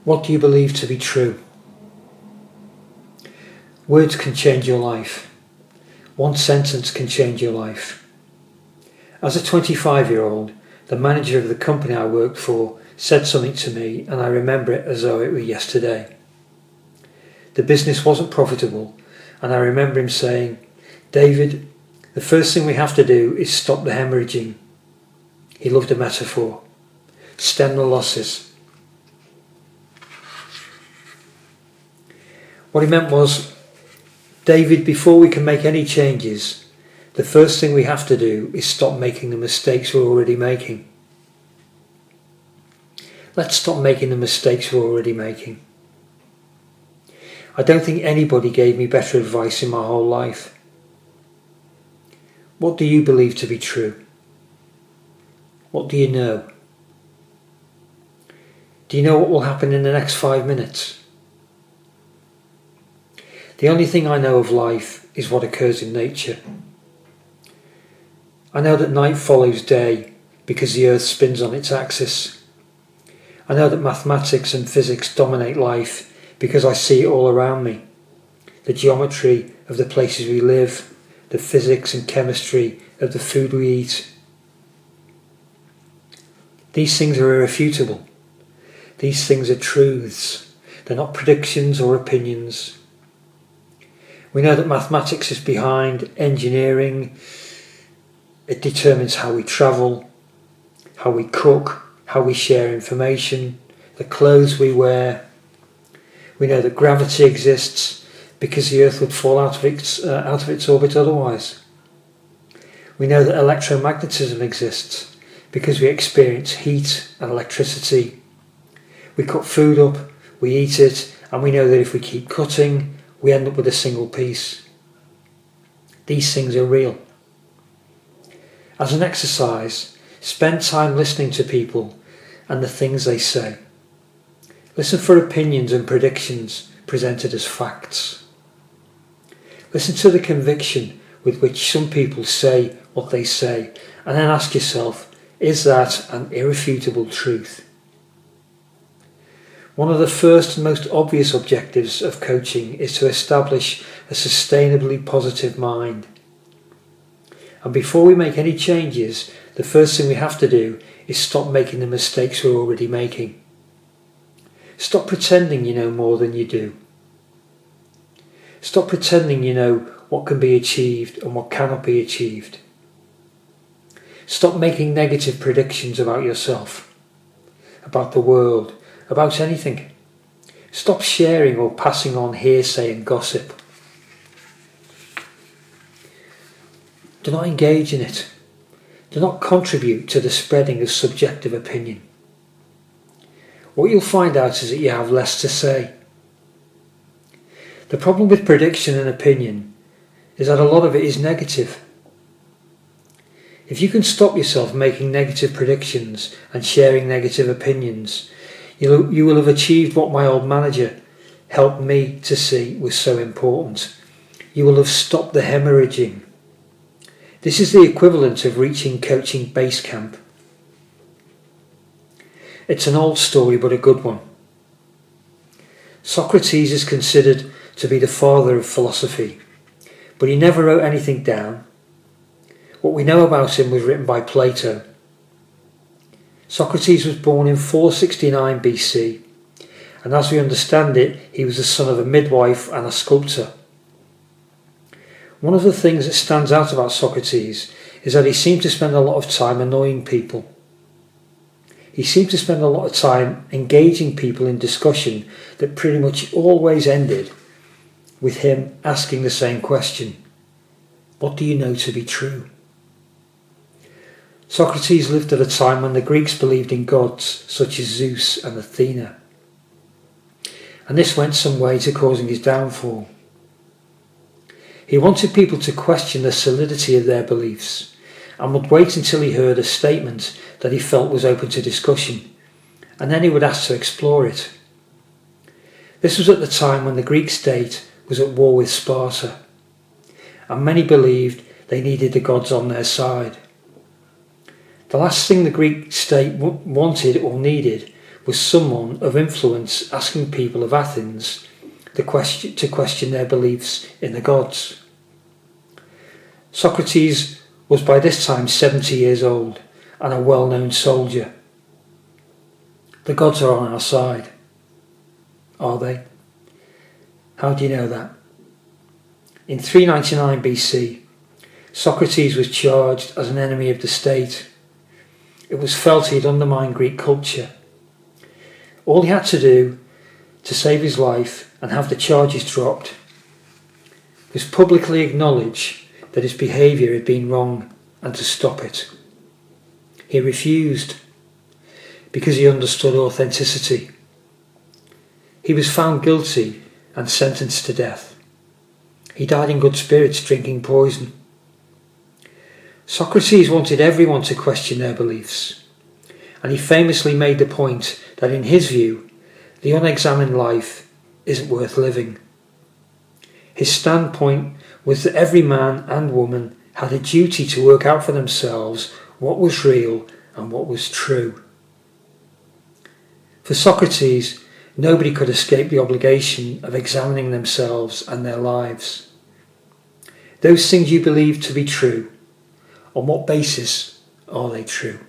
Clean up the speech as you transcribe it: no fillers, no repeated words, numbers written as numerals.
What do you believe to be true? Words can change your life. One sentence can change your life. As a 25-year-old, the manager of the company I worked for said something to me, and I remember it as though it were yesterday. The business wasn't profitable, and I remember him saying, "David, the first thing we have to do is stop the hemorrhaging." He loved a metaphor. Stem the losses. What he meant was, David, before we can make any changes, the first thing we have to do is stop making the mistakes we're already making. Let's stop making the mistakes we're already making. I don't think anybody gave me better advice in my whole life. What do you believe to be true? What do you know? Do you know what will happen in the next 5 minutes? The only thing I know of life is what occurs in nature. I know that night follows day because the earth spins on its axis. I know that mathematics and physics dominate life because I see it all around me. The geometry of the places we live, the physics and chemistry of the food we eat. These things are irrefutable. These things are truths. They're not predictions or opinions. We know that mathematics is behind engineering. It determines how we travel, how we cook, how we share information, the clothes we wear. We know that gravity exists because the Earth would fall out of its orbit otherwise. We know that electromagnetism exists because we experience heat and electricity. We cut food up, we eat it, and we know that if we keep cutting, we end up with a single piece. These things are real. As an exercise, spend time listening to people and the things they say. Listen for opinions and predictions presented as facts. Listen to the conviction with which some people say what they say, and then ask yourself, is that an irrefutable truth? One of the first and most obvious objectives of coaching is to establish a sustainably positive mind. And before we make any changes, the first thing we have to do is stop making the mistakes we're already making. Stop pretending you know more than you do. Stop pretending you know what can be achieved and what cannot be achieved. Stop making negative predictions about yourself, about the world, about anything. Stop sharing or passing on hearsay and gossip. Do not engage in it. Do not contribute to the spreading of subjective opinion. What you'll find out is that you have less to say. The problem with prediction and opinion is that a lot of it is negative. If you can stop yourself making negative predictions and sharing negative opinions, you will have achieved what my old manager helped me to see was so important. You will have stopped the hemorrhaging. This is the equivalent of reaching coaching base camp. It's an old story, but a good one. Socrates is considered to be the father of philosophy, but he never wrote anything down. What we know about him was written by Plato. Socrates was born in 469 BC, and as we understand it, he was the son of a midwife and a sculptor. One of the things that stands out about Socrates is that he seemed to spend a lot of time annoying people. He seemed to spend a lot of time engaging people in discussion that pretty much always ended with him asking the same question. What do you know to be true? Socrates lived at a time when the Greeks believed in gods such as Zeus and Athena, and this went some way to causing his downfall. He wanted people to question the solidity of their beliefs and would wait until he heard a statement that he felt was open to discussion, and then he would ask to explore it. This was at the time when the Greek state was at war with Sparta, and many believed they needed the gods on their side. The last thing the Greek state wanted or needed was someone of influence asking people of Athens to question their beliefs in the gods. Socrates was by this time 70 years old and a well-known soldier. The gods are on our side. Are they? How do you know that? In 399 BC, Socrates was charged as an enemy of the state. It was felt he had undermined Greek culture. All he had to do to save his life and have the charges dropped was publicly acknowledge that his behaviour had been wrong and to stop it. He refused because he understood authenticity. He was found guilty and sentenced to death. He died in good spirits, drinking poison. Socrates wanted everyone to question their beliefs, and he famously made the point that in his view, the unexamined life isn't worth living. His standpoint was that every man and woman had a duty to work out for themselves what was real and what was true. For Socrates, nobody could escape the obligation of examining themselves and their lives. Those things you believe to be true, on what basis are they true?